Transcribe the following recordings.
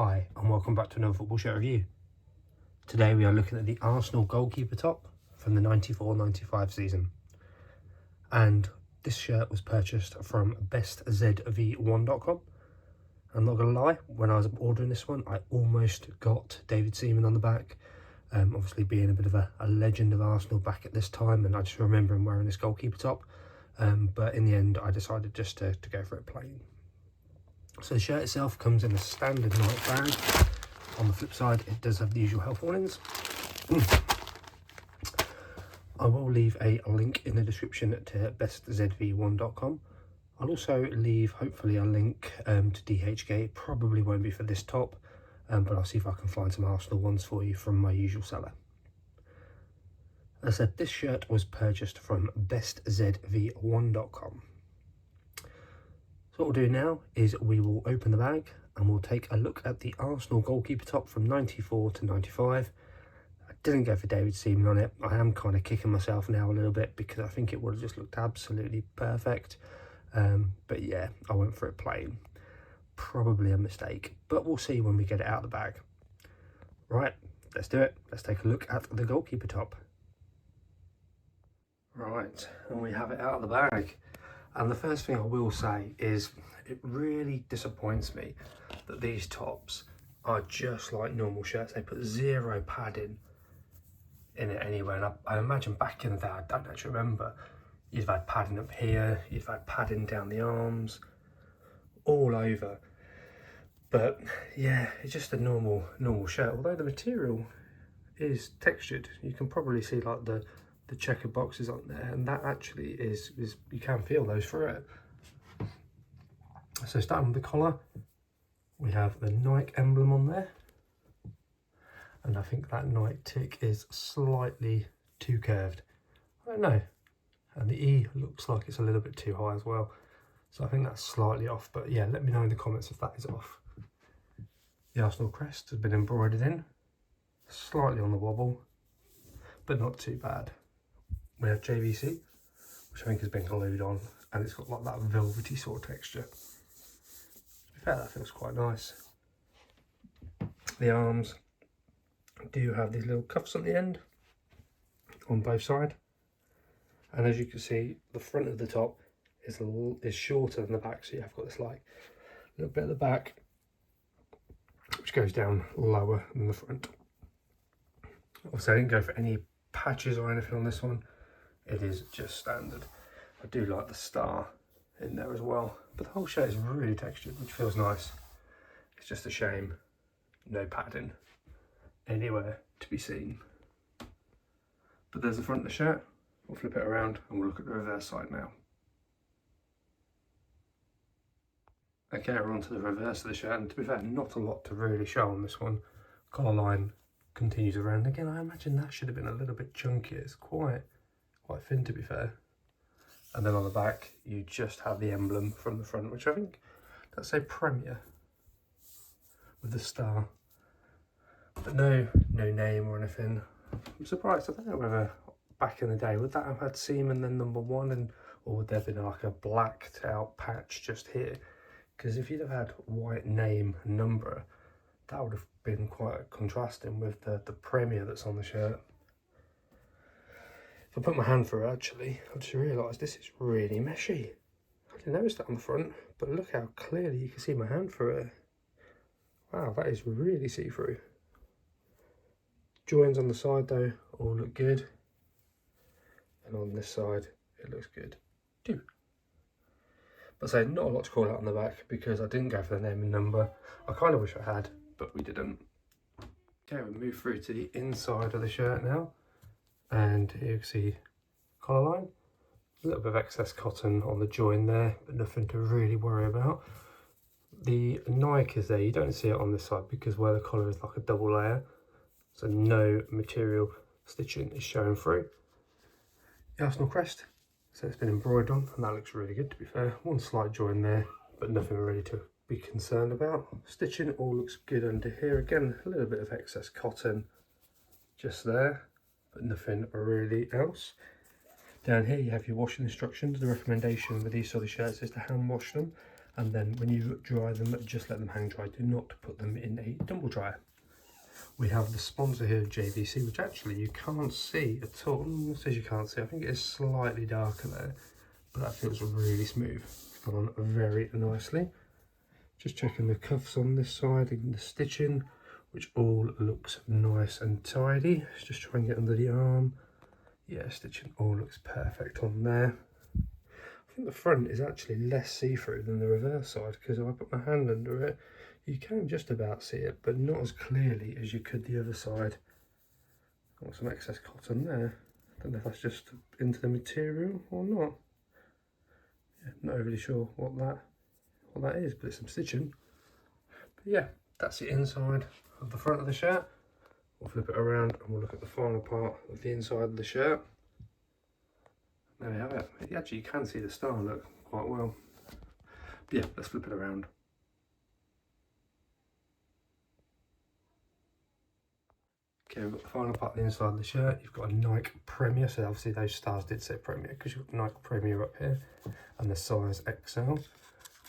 Hi and welcome back to another football shirt review. Today we are looking at the Arsenal goalkeeper top from the 94-95 season. And this shirt was purchased from BestZV1.com. I'm not going to lie, when I was ordering this one I almost got David Seaman on the back. Obviously being a bit of a legend of Arsenal back at this time, and I just remember him wearing this goalkeeper top. But in the end I decided just to go for it plain. So the shirt itself comes in a standard Nike bag. On the flip side, it does have the usual health warnings. I will leave a link in the description to bestzv1.com. I'll also leave, hopefully, a link to dhgate. Probably won't be for this top, but I'll see if I can find some Arsenal ones for you from my usual seller. As I said, this shirt was purchased from bestzv1.com. So what we'll do now is we will open the bag and we'll take a look at the Arsenal goalkeeper top from 94 to 95. I didn't go for David Seaman on it. I am kind of kicking myself now a little bit because I think it would have just looked absolutely perfect. But yeah, I went for it plain. Probably a mistake, but we'll see when we get it out of the bag. Right, let's do it. Let's take a look at the goalkeeper top. Right, and we have it out of the bag. And the first thing I will say is it really disappoints me that these tops are just like normal shirts. They put zero padding in it anywhere. And I imagine back in the day, I don't actually remember, you'd have had padding up here, you'd have had padding down the arms, all over. But yeah, it's just a normal shirt. Although the material is textured, you can probably see like the checker boxes on there, and that actually is you can feel those through it. So starting with the collar, we have the Nike emblem on there, and I think that Nike tick is slightly too curved. I don't know, and the E looks like it's a little bit too high as well, so I think that's slightly off. But yeah, let me know in the comments if that is off. The Arsenal crest has been embroidered in, slightly on the wobble, but not too bad. We have JVC, which I think has been glued on, and it's got like that velvety sort of texture. To be fair, that feels quite nice. The arms do have these little cuffs on the end, on both sides, and as you can see, the front of the top is shorter than the back, so you have got this like little bit at the back, which goes down lower than the front. Obviously, I didn't go for any patches or anything on this one. It is just standard. I do like the star in there as well, but the whole shirt is really textured, which feels nice. It's just a shame no padding anywhere to be seen. But there's the front of the shirt. We'll flip it around and we'll look at the reverse side now. Okay, we're on to the reverse of the shirt, and to be fair, not a lot to really show on this one. Collar line continues around. Again, I imagine that should have been a little bit chunkier. It's quite thin, to be fair. And then on the back you just have the emblem from the front, which I think that's a Premier with the star, but no name or anything. I'm surprised. I don't know whether back in the day would that have had Seaman then #1, or would there have been like a blacked out patch just here? Because if you'd have had white name and number, that would have been quite contrasting with the Premier that's on the shirt. If I put my hand through it, actually, I just realised this is really meshy. I didn't notice that on the front, but look how clearly you can see my hand through it. Wow, that is really see-through. Joins on the side though all look good, and on this side it looks good too. But say not a lot to call out on the back because I didn't go for the name and number. I kind of wish I had, but we didn't. Okay, we'll move through to the inside of the shirt now. And here you can see collar line, a little bit of excess cotton on the join there, but nothing to really worry about. The Nike is there, you don't see it on this side because where the collar is like a double layer, so no material stitching is showing through. The Arsenal crest, so it's been embroidered on, and that looks really good, to be fair. One slight join there, but nothing really to be concerned about. Stitching all looks good under here. Again, a little bit of excess cotton just there, but nothing really else. Down here you have your washing instructions. The recommendation with these sort of shirts is to hand wash them, And then when you dry them, just let them hang dry. Do not put them in a tumble dryer. We have the sponsor here, JVC, which actually you can't see at all. It says you can't see. I think it is slightly darker there, but that feels really smooth. It's gone on very nicely. Just checking the cuffs on this side and the stitching, which all looks nice and tidy. Let's just try and get under the arm. Yeah, stitching all looks perfect on there. I think the front is actually less see-through than the reverse side, because if I put my hand under it, you can just about see it, but not as clearly as you could the other side. Got some excess cotton there. Don't know if that's just into the material or not. Yeah, not overly sure what that is, but it's some stitching. But yeah, that's the inside of the front of the shirt. We'll flip it around and we'll look at the final part of the inside of the shirt. There we have it. Actually, you can see the star look quite well. But yeah, let's flip it around. Okay, we've got the final part of the inside of the shirt. You've got a Nike Premier, so obviously those stars did say Premier because you've got Nike Premier up here, and the size XL.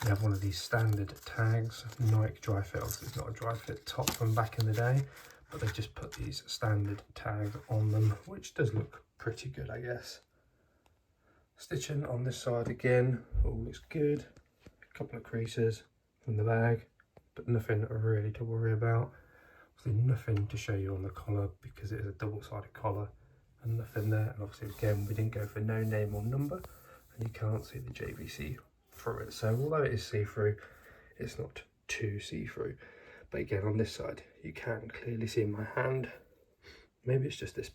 We have one of these standard tags, Nike dry fit. Obviously it's not a dry fit top from back in the day, but they've just put these standard tags on them, which does look pretty good, I guess. Stitching on this side again, all looks good. A couple of creases from the bag, but nothing really to worry about. Obviously nothing to show you on the collar because it is a double-sided collar, and nothing there. And obviously again, we didn't go for no name or number, and you can't see the JVC through it. So although it is see-through, it's not too see-through. But again, on this side, you can clearly see my hand. Maybe it's just this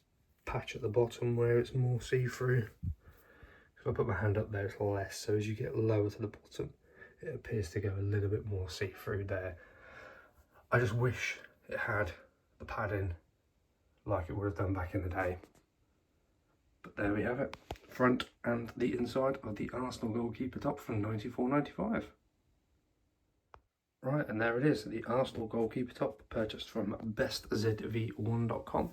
patch at the bottom where it's more see-through. If I put my hand up there, it's less. So as you get lower to the bottom, it appears to go a little bit more see-through there. I just wish it had the padding like it would have done back in the day. But there we have it. Front and the inside of the Arsenal goalkeeper top from 94.95. Right, and there it is, the Arsenal goalkeeper top purchased from BestZV1.com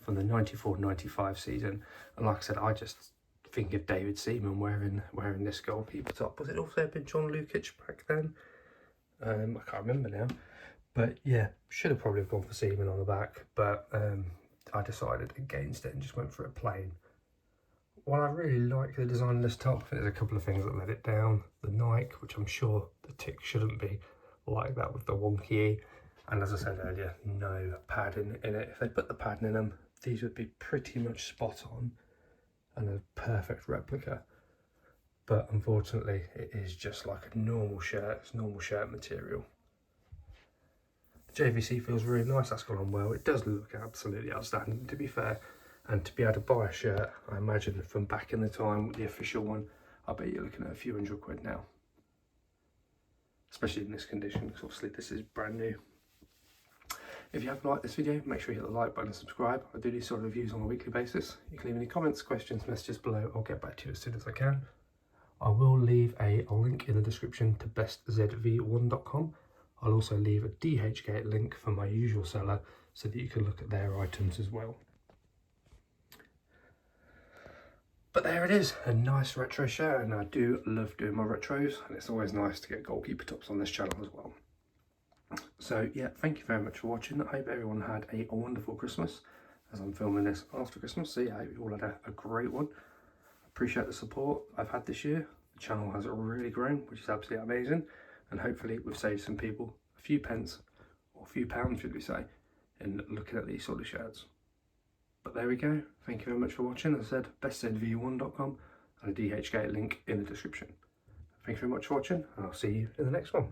from the 94-95 season. And like I said, I just think of David Seaman wearing this goalkeeper top. Was it also been John Lukic back then? I can't remember now. But yeah, should have probably gone for Seaman on the back, but I decided against it and just went for it plain. While I really like the design of this top, I think there's a couple of things that let it down. The Nike, which I'm sure the tick shouldn't be like that with the wonky E. And as I said earlier, no padding in it. If they put the padding in them, these would be pretty much spot on and a perfect replica. But unfortunately, it is just like a normal shirt. It's normal shirt material. The JVC feels really nice. That's gone on well. It does look absolutely outstanding, to be fair. And to be able to buy a shirt, I imagine from back in the time, the official one, I bet you're looking at a few £100 now. Especially in this condition, because obviously this is brand new. If you have liked this video, make sure you hit the like button and subscribe. I do these sort of reviews on a weekly basis. You can leave any comments, questions, messages below. I'll get back to you as soon as I can. I will leave a link in the description to bestzv1.com. I'll also leave a dhgate link for my usual seller so that you can look at their items as well. But there it is, a nice retro shirt, and I do love doing my retros, and it's always nice to get goalkeeper tops on this channel as well. So yeah, thank you very much for watching. I hope everyone had a wonderful Christmas, as I'm filming this after Christmas, so yeah, I hope you all had a great one. Appreciate the support I've had this year. The channel has really grown, which is absolutely amazing, and hopefully we've saved some people a few pence, or a few pounds should we say, in looking at these sort of shirts. But there we go. Thank you very much for watching. As I said, bestzv1.com and a dhgate link in the description. Thank you very much for watching, and I'll see you in the next one.